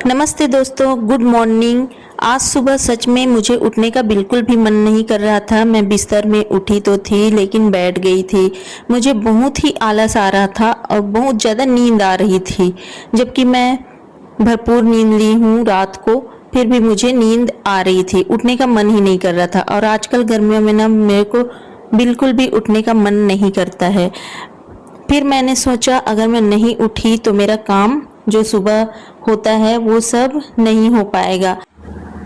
नमस्ते दोस्तों, good morning. आज सुबह सच में मुझे उठने का बिल्कुल भी मन नहीं कर रहा था। मैं बिस्तर में उठी तो थी लेकिन बैठ गई थी। मुझे बहुत ही आलस आ रहा था और बहुत ज़्यादा नींद आ रही थी, जबकि मैं भरपूर नींद ली हूँ रात को, फिर भी मुझे नींद आ रही थी। उठने का मन ही नहीं कर रहा था। और आजकल गर्मियों में ना मेरे को बिल्कुल भी उठने का मन नहीं करता है। फिर मैंने सोचा अगर मैं नहीं उठी तो मेरा काम जो सुबह होता है वो सब नहीं हो पाएगा।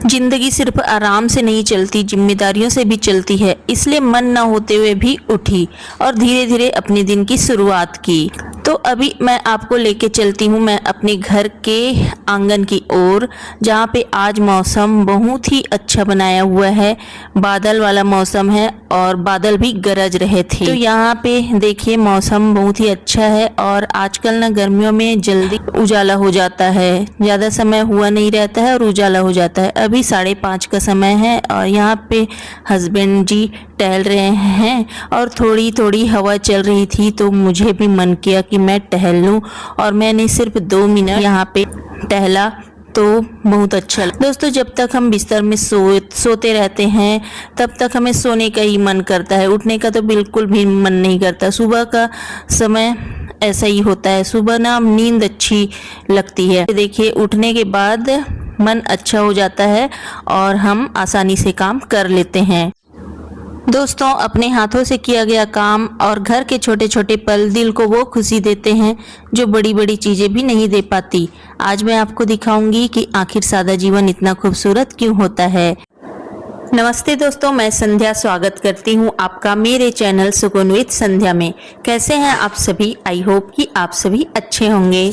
जिंदगी सिर्फ आराम से नहीं चलती, जिम्मेदारियों से भी चलती है। इसलिए मन ना होते हुए भी उठी और धीरे धीरे अपने दिन की शुरुआत की। तो अभी मैं आपको लेके चलती हूँ मैं अपने घर के आंगन की ओर, जहाँ पे आज मौसम बहुत ही अच्छा बनाया हुआ है। बादल वाला मौसम है और बादल भी गरज रहे थे। तो यहाँ पे देखिए मौसम बहुत ही अच्छा है। और आजकल ना गर्मियों में जल्दी उजाला हो जाता है, ज़्यादा समय हुआ नहीं रहता है और उजाला हो जाता है। अभी 5:30 का समय है और यहाँ पे हस्बैंड जी टहल रहे हैं और थोड़ी थोड़ी हवा चल रही थी, तो मुझे भी मन किया कि मैं टहल लूं। और मैंने सिर्फ 2 मिनट यहाँ पे टहला तो बहुत अच्छा लगा। दोस्तों, जब तक हम बिस्तर में सोते रहते हैं तब तक हमें सोने का ही मन करता है, उठने का तो बिल्कुल भी मन नहीं करता। सुबह का समय ऐसा ही होता है, सुबह ना नींद अच्छी लगती है। देखिए उठने के बाद मन अच्छा हो जाता है और हम आसानी से काम कर लेते हैं। दोस्तों, अपने हाथों से किया गया काम और घर के छोटे छोटे पल दिल को वो खुशी देते हैं जो बड़ी बड़ी चीजें भी नहीं दे पाती। आज मैं आपको दिखाऊंगी कि आखिर सादा जीवन इतना खूबसूरत क्यों होता है। नमस्ते दोस्तों, मैं संध्या स्वागत करती हूँ आपका मेरे चैनल सुकून विद संध्या में। कैसे हैं आप सभी? आई होप कि आप सभी अच्छे होंगे।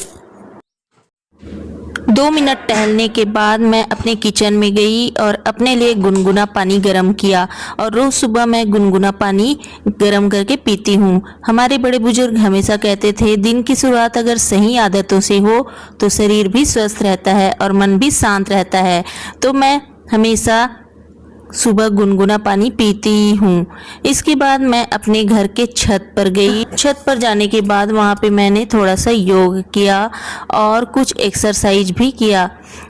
2 मिनट टहलने के बाद मैं अपने किचन में गई और अपने लिए गुनगुना पानी गर्म किया। और रोज सुबह मैं गुनगुना पानी गर्म करके पीती हूँ। हमारे बड़े बुजुर्ग हमेशा कहते थे दिन की शुरुआत अगर सही आदतों से हो तो शरीर भी स्वस्थ रहता है और मन भी शांत रहता है। तो मैं हमेशा सुबह गुनगुना पानी पीती हूँ। इसके बाद मैं अपने घर के छत पर गई। छत पर जाने के बाद वहाँ पे मैंने थोड़ा सा योग किया और कुछ एक्सरसाइज भी किया।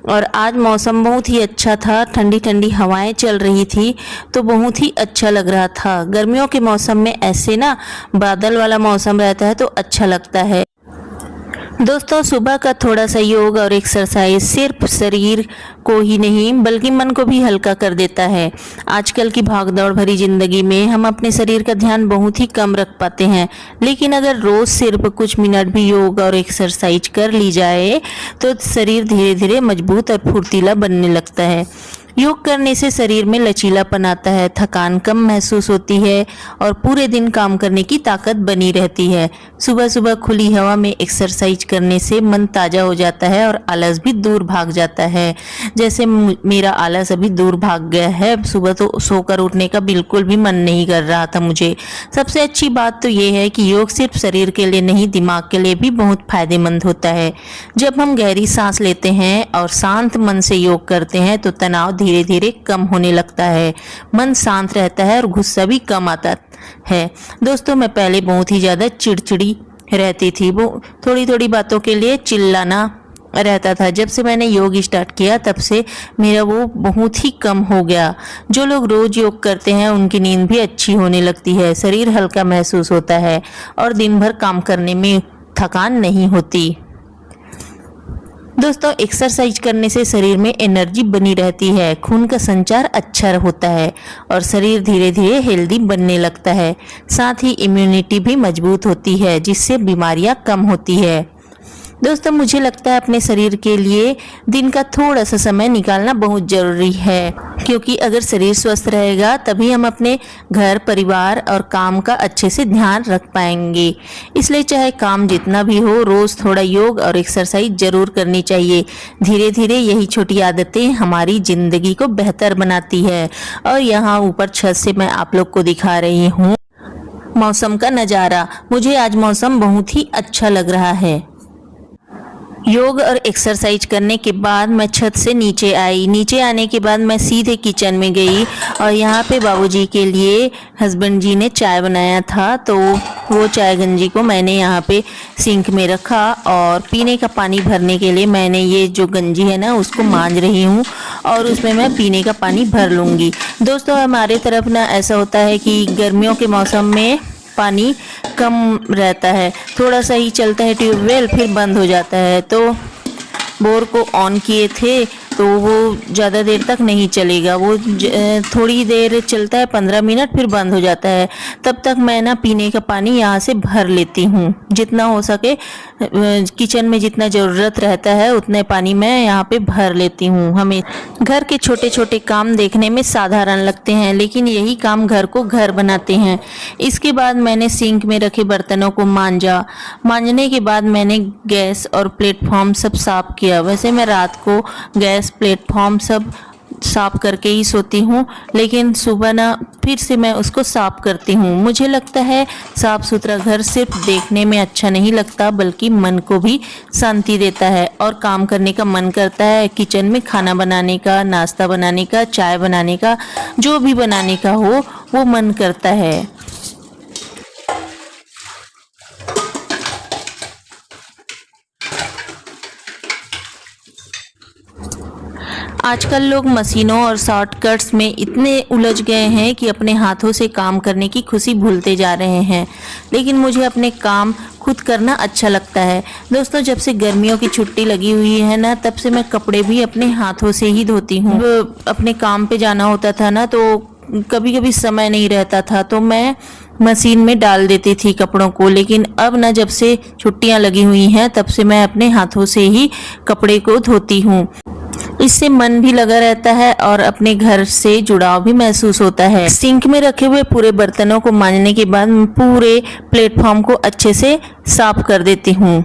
और आज मौसम बहुत ही अच्छा था, ठंडी ठंडी हवाएं चल रही थी, तो बहुत ही अच्छा लग रहा था। गर्मियों के मौसम में ऐसे ना बादल वाला मौसम रहता है तो अच्छा लगता है। दोस्तों, सुबह का थोड़ा सा योग और एक्सरसाइज सिर्फ शरीर को ही नहीं बल्कि मन को भी हल्का कर देता है। आजकल की भागदौड़ भरी जिंदगी में हम अपने शरीर का ध्यान बहुत ही कम रख पाते हैं, लेकिन अगर रोज सिर्फ कुछ मिनट भी योग और एक्सरसाइज कर ली जाए तो शरीर धीरे धीरे मजबूत और फुर्तीला बनने लगता है। योग करने से शरीर में लचीलापन आता है, थकान कम महसूस होती है और पूरे दिन काम करने की ताकत बनी रहती है। सुबह सुबह खुली हवा में एक्सरसाइज करने से मन ताज़ा हो जाता है और आलस भी दूर भाग जाता है। जैसे मेरा आलस अभी दूर भाग गया है। सुबह तो सोकर उठने का बिल्कुल भी मन नहीं कर रहा था मुझे। सबसे अच्छी बात तो ये है कि योग सिर्फ शरीर के लिए नहीं, दिमाग के लिए भी बहुत फायदेमंद होता है। जब हम गहरी सांस लेते हैं और शांत मन से योग करते हैं तो तनाव धीरे धीरे कम होने लगता है, मन शांत रहता है और गुस्सा भी कम आता है। दोस्तों, मैं पहले बहुत ही ज़्यादा चिड़चिड़ी रहती थी, वो थोड़ी थोड़ी बातों के लिए चिल्लाना रहता था। जब से मैंने योग स्टार्ट किया तब से मेरा वो बहुत ही कम हो गया। जो लोग रोज योग करते हैं उनकी नींद भी अच्छी होने लगती है, शरीर हल्का महसूस होता है और दिन भर काम करने में थकान नहीं होती। दोस्तों, एक्सरसाइज करने से शरीर में एनर्जी बनी रहती है, खून का संचार अच्छा होता है और शरीर धीरे धीरे हेल्दी बनने लगता है। साथ ही इम्यूनिटी भी मजबूत होती है, जिससे बीमारियां कम होती है। दोस्तों, मुझे लगता है अपने शरीर के लिए दिन का थोड़ा सा समय निकालना बहुत ज़रूरी है, क्योंकि अगर शरीर स्वस्थ रहेगा तभी हम अपने घर परिवार और काम का अच्छे से ध्यान रख पाएंगे। इसलिए चाहे काम जितना भी हो, रोज़ थोड़ा योग और एक्सरसाइज जरूर करनी चाहिए। धीरे धीरे यही छोटी आदतें हमारी ज़िंदगी को बेहतर बनाती है। और यहाँ ऊपर छत से मैं आप लोग को दिखा रही हूँ मौसम का नज़ारा। मुझे आज मौसम बहुत ही अच्छा लग रहा है। योग और एक्सरसाइज करने के बाद मैं छत से नीचे आई। नीचे आने के बाद मैं सीधे किचन में गई और यहाँ पे बाबूजी के लिए हस्बैंड जी ने चाय बनाया था, तो वो चाय गंजी को मैंने यहाँ पे सिंक में रखा और पीने का पानी भरने के लिए मैंने ये जो गंजी है ना उसको मांज रही हूँ और उसमें मैं पीने का पानी भर लूँगी। दोस्तों हमारे तरफ ना ऐसा होता है कि गर्मियों के मौसम में पानी कम रहता है, थोड़ा सा ही चलता है ट्यूबवेल, फिर बंद हो जाता है। तो बोर को ऑन किए थे तो वो ज़्यादा देर तक नहीं चलेगा, वो थोड़ी देर चलता है 15 मिनट, फिर बंद हो जाता है। तब तक मैं ना पीने का पानी यहाँ से भर लेती हूँ, जितना हो सके किचन में जितना ज़रूरत रहता है उतने पानी मैं यहाँ पे भर लेती हूँ। हमें घर के छोटे छोटे काम देखने में साधारण लगते हैं, लेकिन यही काम घर को घर बनाते हैं। इसके बाद मैंने सिंक में रखे बर्तनों को मांजने के बाद मैंने गैस और प्लेटफॉर्म सब साफ किया। वैसे मैं रात को गैस प्लेटफॉर्म सब साफ करके ही सोती हूँ, लेकिन सुबह ना फिर से मैं उसको साफ करती हूँ। मुझे लगता है साफ सुथरा घर सिर्फ देखने में अच्छा नहीं लगता बल्कि मन को भी शांति देता है और काम करने का मन करता है। किचन में खाना बनाने का, नाश्ता बनाने का, चाय बनाने का, जो भी बनाने का हो वो मन करता है। आजकल लोग मशीनों और शॉर्टकट्स में इतने उलझ गए हैं कि अपने हाथों से काम करने की खुशी भूलते जा रहे हैं, लेकिन मुझे अपने काम खुद करना अच्छा लगता है। दोस्तों जब से गर्मियों की छुट्टी लगी हुई है ना, तब से मैं कपड़े भी अपने हाथों से ही धोती हूँ। अपने काम पे जाना होता था ना, तो कभी कभी समय नहीं रहता था तो मैं मशीन में डाल देती थी कपड़ों को, लेकिन अब ना जब से छुट्टियां लगी हुई हैं तब से मैं अपने हाथों से ही कपड़े को धोती हूँ। इससे मन भी लगा रहता है और अपने घर से जुड़ाव भी महसूस होता है। सिंक में रखे हुए पूरे बर्तनों को मांजने के बाद पूरे प्लेटफॉर्म को अच्छे से साफ कर देती हूँ।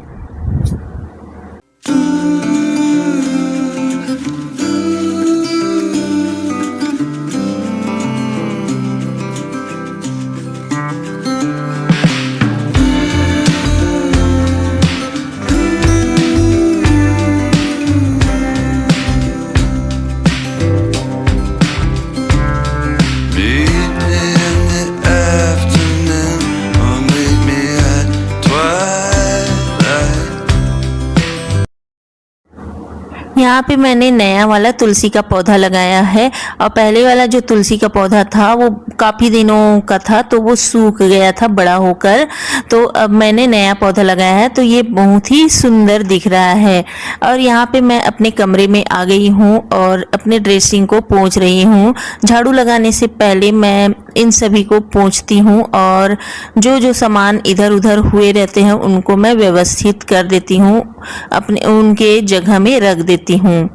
यहाँ पे मैंने नया वाला तुलसी का पौधा लगाया है और पहले वाला जो तुलसी का पौधा था वो काफ़ी दिनों का था तो वो सूख गया था बड़ा होकर। तो अब मैंने नया पौधा लगाया है तो ये बहुत ही सुंदर दिख रहा है। और यहाँ पे मैं अपने कमरे में आ गई हूँ और अपने ड्रेसिंग को पोंछ रही हूँ। झाड़ू लगाने से पहले मैं इन सभी को पोंछती हूँ और जो जो सामान इधर उधर हुए रहते हैं उनको मैं व्यवस्थित कर देती हूँ, अपने उनके जगह में रख देती हूँ।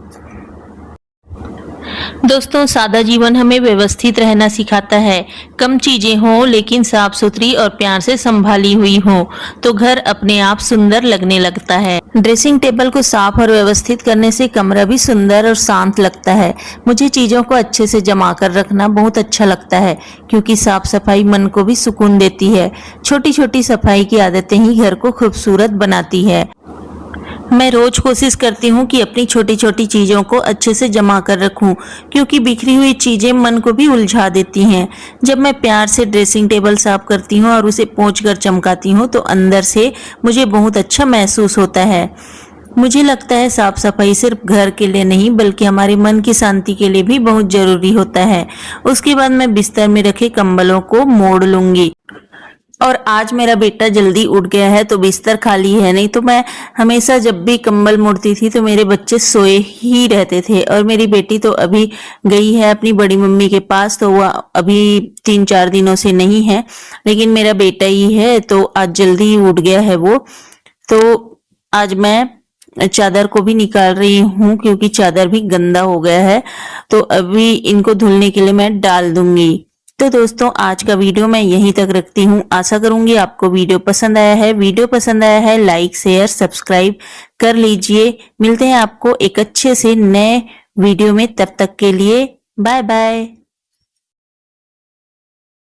दोस्तों सादा जीवन हमें व्यवस्थित रहना सिखाता है। कम चीजें हों लेकिन साफ सुथरी और प्यार से संभाली हुई हो तो घर अपने आप सुंदर लगने लगता है। ड्रेसिंग टेबल को साफ और व्यवस्थित करने से कमरा भी सुंदर और शांत लगता है। मुझे चीजों को अच्छे से जमा कर रखना बहुत अच्छा लगता है क्योंकि साफ सफाई मन को भी सुकून देती है। छोटी छोटी सफाई की आदतें ही घर को खूबसूरत बनाती है। मैं रोज कोशिश करती हूँ कि अपनी छोटी छोटी चीज़ों को अच्छे से जमा कर रखूँ क्योंकि बिखरी हुई चीज़ें मन को भी उलझा देती हैं। जब मैं प्यार से ड्रेसिंग टेबल साफ करती हूँ और उसे पोंछ कर चमकाती हूँ तो अंदर से मुझे बहुत अच्छा महसूस होता है। मुझे लगता है साफ सफाई सिर्फ घर के लिए नहीं बल्कि हमारे मन की शांति के लिए भी बहुत जरूरी होता है। उसके बाद मैं बिस्तर में रखे कंबलों को मोड़ लूंगी। और आज मेरा बेटा जल्दी उठ गया है तो बिस्तर खाली है, नहीं तो मैं हमेशा जब भी कंबल मोड़ती थी तो मेरे बच्चे सोए ही रहते थे। और मेरी बेटी तो अभी गई है अपनी बड़ी मम्मी के पास, तो वह अभी 3-4 दिनों से नहीं है, लेकिन मेरा बेटा ही है तो आज जल्दी ही उठ गया है वो। तो आज मैं चादर को भी निकाल रही हूँ क्योंकि चादर भी गंदा हो गया है, तो अभी इनको धुलने के लिए मैं डाल दूंगी। तो दोस्तों आज का वीडियो मैं यहीं तक रखती हूँ। आशा करूंगी आपको वीडियो पसंद आया है। वीडियो पसंद आया है लाइक शेयर सब्सक्राइब कर लीजिए। मिलते हैं आपको एक अच्छे से नए वीडियो में, तब तक के लिए बाय बाय।